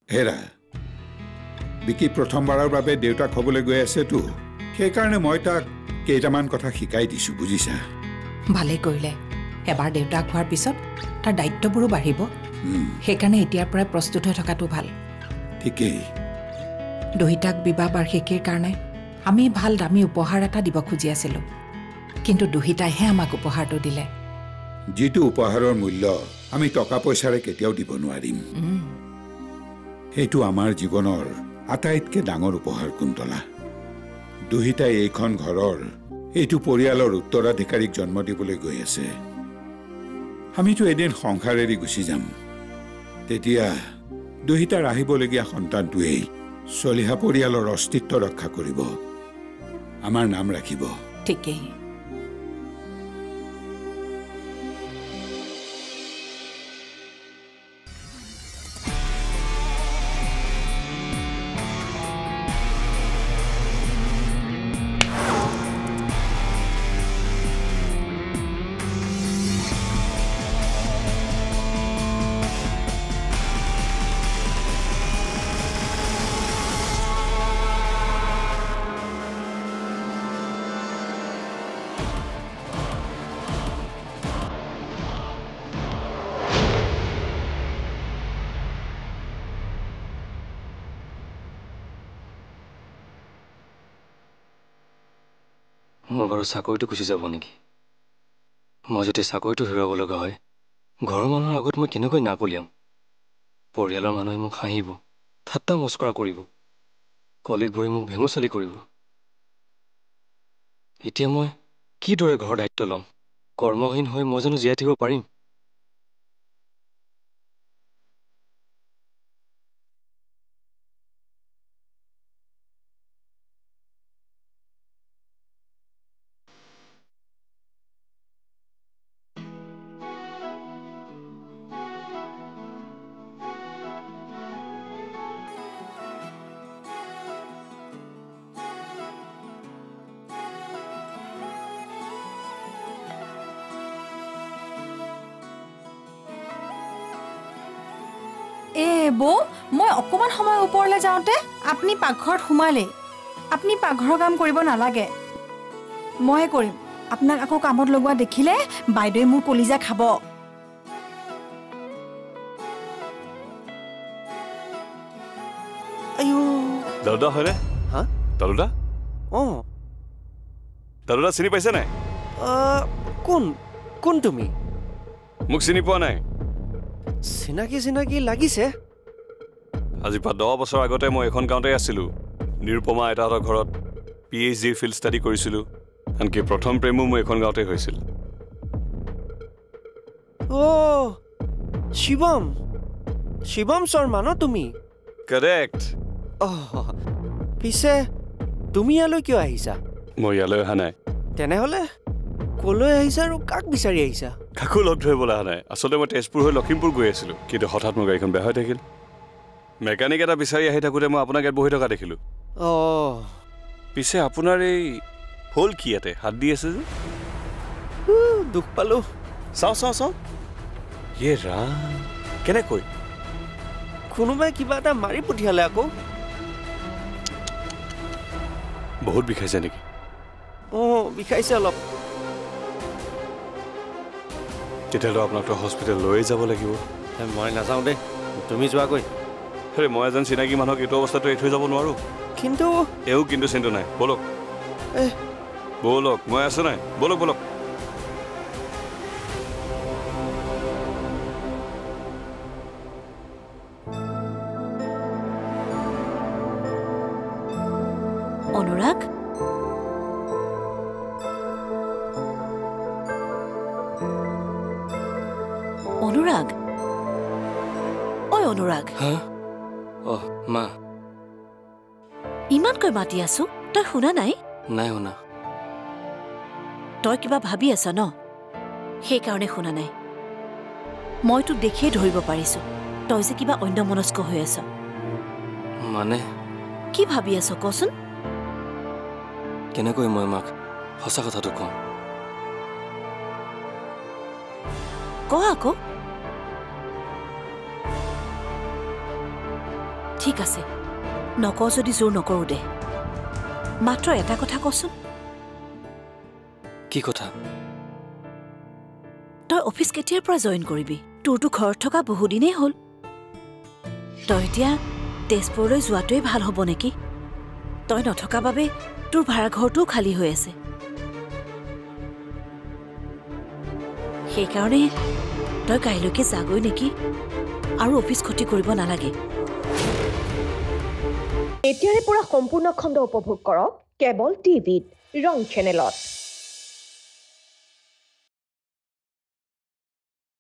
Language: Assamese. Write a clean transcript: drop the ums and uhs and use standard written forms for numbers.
হেৰা বিকি প্ৰথমবাৰৰ বাবে দেউতাক হ'বলৈ গৈ আছেতো সেইকাৰণে মই তাক কেইটামান কথা শিকাই দিছো বুজিছা ভালে কৰিলে এবাৰ দেউতাক হোৱাৰ পিছত তাৰ দায়িত্ববোৰো বাঢ়িব সেইকাৰণে এতিয়াৰ পৰাই প্ৰস্তুত হৈ থকাটো ভাল ঠিকেই দুহিতাক বিবাহ বাৰ্ষিকীৰ কাৰণে আমি ভাল দামী উপহাৰ এটা দিব খুজি আছিলোঁ কিন্তু দুহিতাইহে আমাক উপহাৰটো দিলে যিটো উপহাৰৰ মূল্য আমি টকা পইচাৰে কেতিয়াও দিব নোৱাৰিম সেইটো আমাৰ জীৱনৰ আটাইতকৈ ডাঙৰ উপহাৰ কুন্তলা দুহিতাই এইখন ঘৰৰ এইটো পৰিয়ালৰ উত্তৰাধিকাৰীক জন্ম দিবলৈ গৈ আছে আমিতো এদিন সংসাৰ এৰি গুচি যাম তেতিয়া দুহিতাৰ আহিবলগীয়া সন্তানটোৱেই চলিহা পৰিয়ালৰ অস্তিত্ব ৰক্ষা কৰিব আমাৰ নাম ৰাখিব ঠিকেই মোৰ বাৰু চাকৰিটো গুচি যাব নেকি মই যদি চাকৰিটো হেৰুৱাব লগা হয় ঘৰৰ মানুহৰ আগত মই কেনেকৈ নাক উলিয়াম পৰিয়ালৰ মানুহে মোক হাঁহিব ঠাট্টা মস্কৰা কৰিব কলিত ভৰি মোক ভেঙুচালি কৰিব এতিয়া মই কিদৰে ঘৰৰ দায়িত্ব ল'ম কৰ্মহীন হৈ মই জানো জীয়াই থাকিব পাৰিম বৌ মই অকমান সময় ওপৰলৈ যাওঁতে আপুনি পাকঘৰত সোমালে আপুনি পাকঘৰৰ কাম কৰিব নালাগে ময়ে কৰিম আপোনাক আকৌ কামত লগোৱা দেখিলে বাইদেৱে মোৰ কলিজা খাব আয়ো দাদা হয়নে হা দাদা দাদা চিনি পাইছে নাই কোন কোন তুমি মোক চিনি পোৱা নাই চিনাকি চিনাকি লাগিছে আজি 10 বছৰ আগতে মই এখন গাঁৱতে আছিলোঁ নিৰুপমা আইতাহঁতৰ ঘৰত PhD ফিল্ড ষ্টাডি কৰিছিলোঁ আনকি প্ৰথম প্ৰেমো মই এখন গাঁৱতে হৈছিল শিৱম শিৱম শৰ্মা ন তুমি কাৰেক্ট পিছে তুমি ইয়ালৈ কিয় আহিছা মই ইয়ালৈ অহা নাই তেনেহ'লে কলৈ আহিছা আৰু কাক বিচাৰি আহিছা কাকো লগ ধৰিবলৈ অহা নাই আচলতে মই তেজপুৰ হৈ লখিমপুৰ গৈ আছিলোঁ কিন্তু হঠাৎ মোৰ গাড়ীখন বেয়া হৈ থাকিল মেকানিক এটা বিচাৰি আহি থাকোঁতে মই আপোনাক ইয়াত বহি থকা দেখিলোঁ পিছে আপোনাৰ এই হ'ল কি ইয়াতে হাত দি আছে যে দুখ পালোঁ চাওঁ ইয়ে ৰাম কেনেকৈ কোনোবাই কিবা এটা মাৰি পঠিয়ালে আকৌ বহুত বিষাইছে নেকি বিষাইছে অলপ তেতিয়াহ'লে আপোনাকতো হস্পিটেল লৈয়ে যাব লাগিব মই নাযাওঁ দেই তুমি যোৱাগৈ হেৰি মই এজন চিনাকি মানুহক এইটো অৱস্থাটো এৰি থৈ যাব নোৱাৰোঁ কিন্তু এও কিন্তু চিন্তা নাই বলক বলক মই আছোঁ নাই বলক অনুৰাগ অনুৰাগ অনুৰাগ মা ইমানকৈ মাতি আছো তই শুনা নাই নাই শুনা তই কিবা ভাবি আছ ন সেইকাৰণে শুনা নাই মই তোক দেখিয়ে ধৰিব পাৰিছো তই যে কিবা অন্যমনস্ক হৈ আছ মানে কি ভাবি আছ কচোন কেনেকৈ মই মাক সঁচা কথাটো কওঁ ক আকৌ ঠিক আছে নকওঁ যদি জোৰ নকৰোঁ দে মাত্ৰ এটা কথা কচোন কি কথা তই অফিচ কেতিয়াৰ পৰা জইন কৰিবি তোৰতো ঘৰত থকা বহুদিনেই হ'ল তই এতিয়া তেজপুৰলৈ যোৱাটোৱেই ভাল হ'ব নেকি তই নথকা বাবে তোৰ ভাড়াঘৰটোও খালী হৈ আছে সেইকাৰণে তই কাইলৈকে যাগৈ নেকি আৰু অফিচ ক্ষতি কৰিব নালাগে এতিয়াৰে পৰা সম্পূৰ্ণ খণ্ড উপভোগ কৰক কেবল টিভিত ৰং চেনেলত